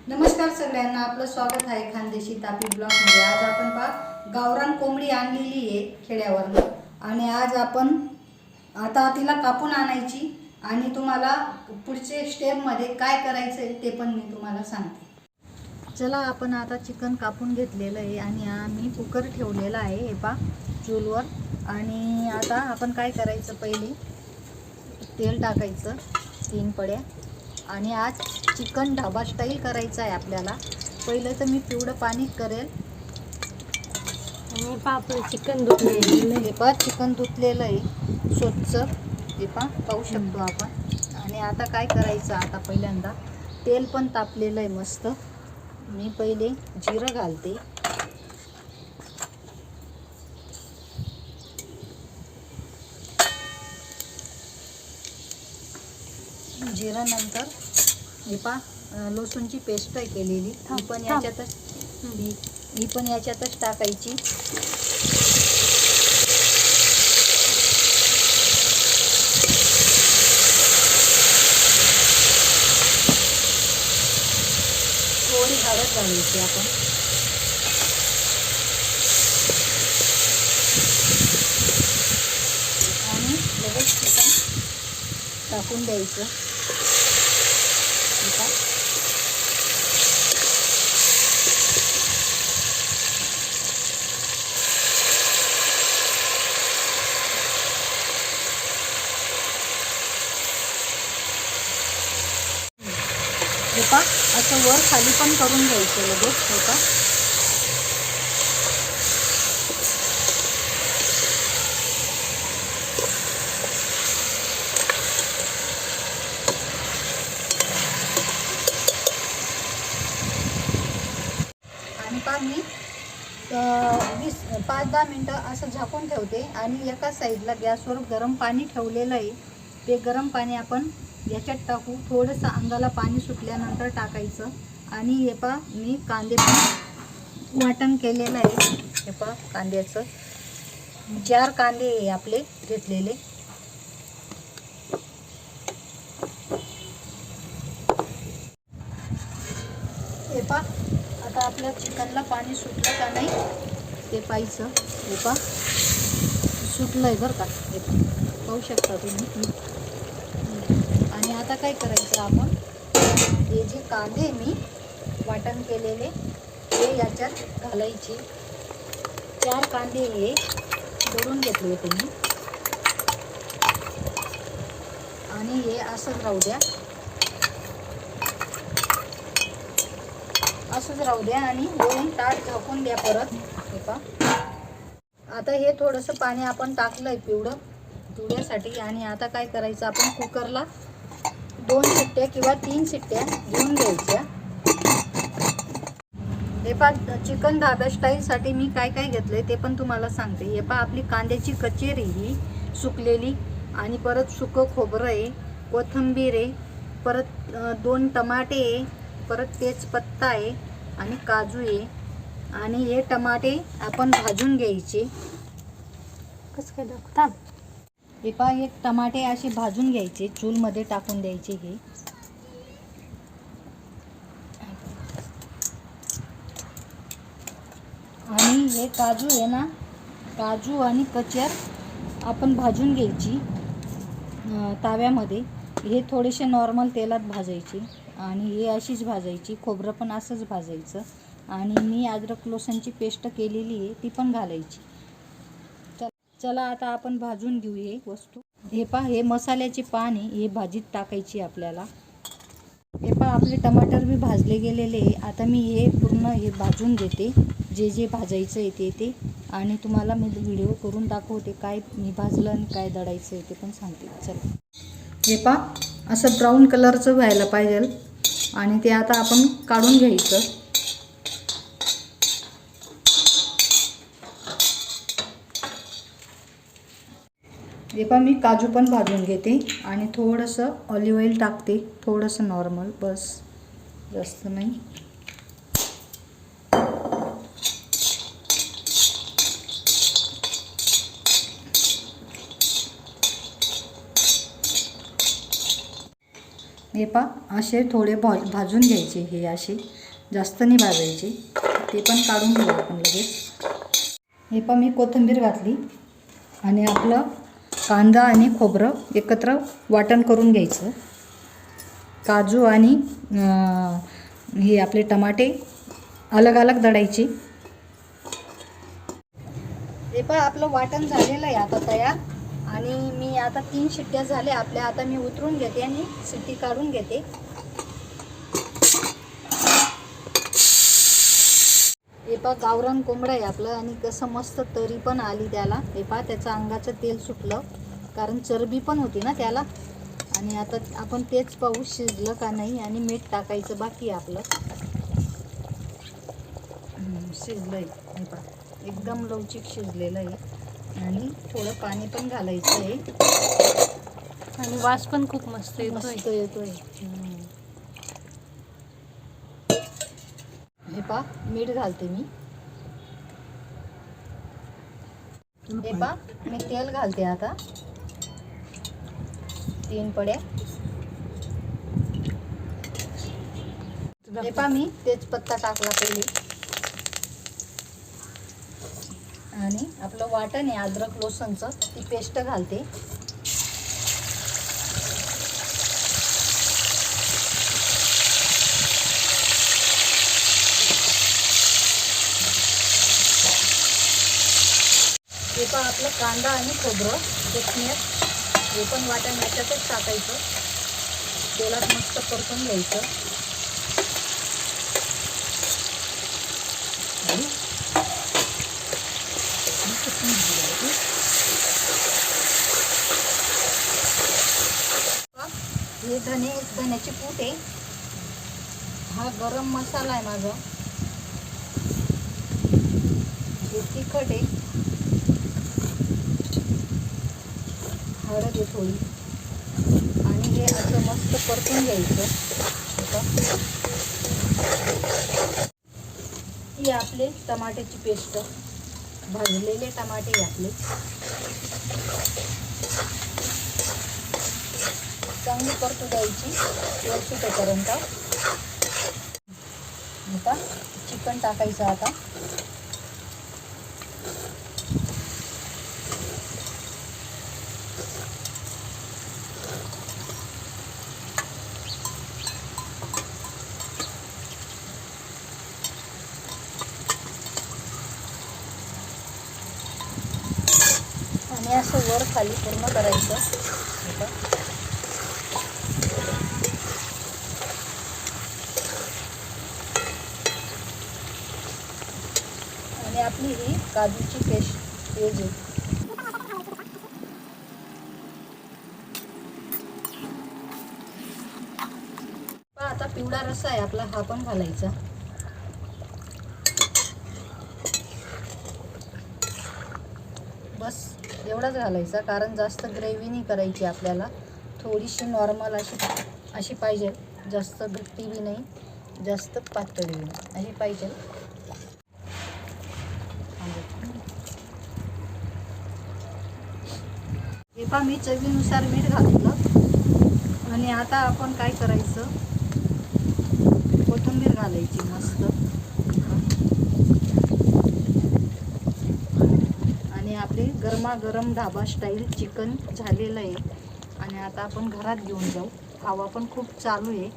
नमस्कार सगळ्यांना, आपलं स्वागत आहे खानदेशी तापी ब्लॉगमध्ये। आज आपण गावरान कोंबडी आणलेली आहे खेड्यावरून आणि आज आपण आता तिला कापून आणायची आणि तुम्हाला पुढचे स्टेपमध्ये काय करायचं आहे ते पण मी तुम्हाला सांगते। चला, आपण आता चिकन कापून घेतलेलं आहे आणि आम्ही कुकर ठेवलेला आहे हे चूलवर। आणि आता आपण काय करायचं, पहिले तेल टाकायचं 3 पड्या आणि आज चिकन ढाबा स्टाईल करायचा आहे आपल्याला। पहिलं तर मी पिवळं पाणी करेल आणि आपलं चिकन धुतलेलं आहे, चिकन धुतलेलं आहे स्वच्छ, हे पाहू शकतो आपण। आणि आता काय करायचं, आता पहिल्यांदा तेल पण तापलेलं आहे मस्त। मी पहिले जिरं घालते, जिरं नंतर हे लसूणची पेस्ट केलेली ही पण याच्यातच टाकायची। थोडी हळद घालायची आपण आणि लगेच चिकन टाकून द्यायचं। असं वर खाली पण करून घ्यायचं लगेच आणि मी 5-10 मिनटं असं झाकून ठेवते। आणि एका साईडला गॅसवर गरम पाणी ठेवलेलं आहे, ते गरम पाणी आपण याच्यात टाकू। थोडंसं अंगाला पाणी सुटल्यानंतर टाकायचं। आणि हे मी कांदे पण वाटण केलेलं आहे, हे कांद्याचं 4 कांदे आहे आपले घेतलेले। हे आता आपल्या चिकनला पाणी सुटलं का नाही ते पाहायचं। हे सुटलंय बरं का, हे पाहू शकता तुम्ही। आणि आता काय करायचं, आपण हे जे कांदे मी वाटण केलेले ते याच्यात घालायचे। 4 कांदे हे तोडून घेतले होते मी आणि हे असंच राहू द्या, असंच राहू द्या आणि वरून ताट झाकून द्या परत। हे आता हे थोडंसं पाणी आपण टाकलंय पिवळ्यासाठी। आणि आता काय करायचं, आपण कुकरला 2 शिट्ट्या किंवा 3 शिट्ट्या घेऊन घ्यायच्या। हे चिकन ढाबा स्टाईलसाठी मी काय काय घेतलंय ते पण तुम्हाला सांगते। हे आपली कांद्याची कचेरी ही सुकलेली, आणि परत सुकं खोबरं आहे, कोथिंबीर आहे, परत 2 टमाटे आहे, परत तेजपत्ता आहे आणि काजू आहे। आणि हे टमाटे आपण भाजून घ्यायचे। कसं काय दाखवता, हे एक टमाटे असे भाजून घ्यायचे, चूलमध्ये टाकून द्यायचे हे। आणि हे काजू आहे ना, काजू आणि कचर आपण भाजून घ्यायची ताव्यामध्ये। हे थोडेसे नॉर्मल तेलात भाजायचे आणि हे अशीच भाजायची। खोबरं पण असंच भाजायचं। आणि मी अद्रक लसूणची पेस्ट केलेली आहे ती पण घालायची। चला, आता आपण भाजून घेऊ हे वस्तू। हे मसाल्याचे पान आहे, हे भाजीत टाकायची आपल्याला। हे आपले टमाटर भी भाजले गेलेले आहे। आता मी हे पूर्ण भाजून घेते, जे भाजायचं आहे ते। आणि तुम्हाला मी व्हिडिओ करून दाखवते काय मी भाजलं आणि काय दळायचं आहे ते पण सांगते। चला, हे असं ब्राऊन कलरचं व्हायला पाहिजे आणि ते आता आपण काढून घ्यायचं। हे मी काजू पण भाजून घेते आणि थोडंसं ऑलिव्ह ऑइल टाकते, थोडंसं नॉर्मल, बस, जास्त नाही। हे असे थोडे भाजून घ्यायचे, हे असे जास्त नाही भाजायचे. ते पण काढून घेऊ आपण लगेच. हे मी कोथिंबीर घातली आणि आपलं कांदा आणि खोबरं एकत्र वाटण करून घ्यायचं. काजू आणि हे आपले टमाटे अलग अलग दळायचे. हे आपलं वाटण झालेलं आहे आता तयार. आणि मी आता 3 शिट्ट्या झाल्या आपल्या. आता मी उतरून घेते आणि शिट्टी काढून घेते. हे गावरान कोंबडं आहे आपलं आणि कसं मस्त तरी पण आली त्याला. हे त्याचं अंगाचं तेल सुटलं, कारण चरबी पण होती ना त्याला. आणि आता आपण तेच पाहू शिजलं का नाही. आणि मीठ टाकायचं बाकी आहे आपलं. शिजलंय हे एकदम लवचिक शिजलेलं आहे. आणि थोडं पाणी पण घालायचं आहे. आणि वास पण खूप मस्त येतोय. हे मीठ घालते मी. हे मी तेल घालते आता 3 पड्या. हे मी तेजपत्ता टाकला पहिले. आणि आपलं वाटण आहे अद्रक लसूणचं, ती पेस्ट घालते. हे आपलं कांदा आणि खोबरं कोथिंबीर हे पण वाटण याच्यातच टाकायचं. तेलात मस्त परतून घ्यायचं. हे धन्याची पूड आहे. हा गरम मसाला आहे माझा. हे तिखट आहे. हळद आहे थोडी. आणि हे असं मस्त परतून घ्यायचं. ही आपले टमाट्याची पेस्ट, भाजलेले टमाटे आपले चांगली परतू द्यायची तेल सुटेपर्यंत. आता चिकन टाकायचं. आता आणि असं वर खाली पूर्ण करायचं. आणि आपली ही काजूची पेस्ट हे जे आता पिवळा रस्सा आहे आपला, हा पण घालायचा. बस एवढंच घालायचं, कारण जास्त ग्रेव्ही नाही करायची आपल्याला. थोडीशी नॉर्मल अशी पाहिजे. जास्त घट्टी बी नाही, जास्त पातळ बी नाही, अशी पाहिजे. हे मी चवीनुसार मीठ घातलं. आणि आता आपण काय करायचं, कोथिंबीर घालायची मस्त. आणि आपले गरमागरम ढाबा स्टाईल चिकन झालेलं आहे. आणि आता आपण घरात घेऊन जाऊ. हवा पण खूप चालू आहे.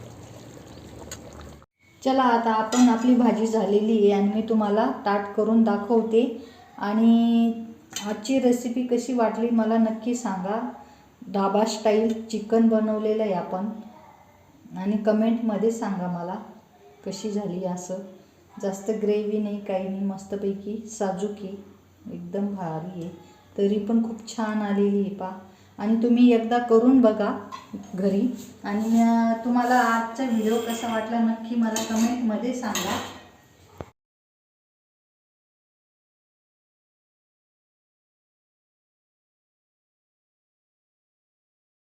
चला आता आपण आपली भाजी झालेली आहे आणि मी तुम्हाला ताट करून दाखवते. आणि आजची रेसिपी कशी वाटली मला नक्की सांगा. ढाबा स्टाईल चिकन बनवलेलं आहे आपण. आणि कमेंटमध्ये सांगा मला कशी झाली. असं जास्त ग्रेव्ही नाही, काही नाही, मस्तपैकी साजूकी एकदम भारी आहे. तरी पण खूप छान आलेली आहे आणि तुम्ही एकदा करून बघा घरी. आणि तुम्हाला आजचा व्हिडिओ कसा वाटला नक्की मला कमेंटमध्ये सांगा.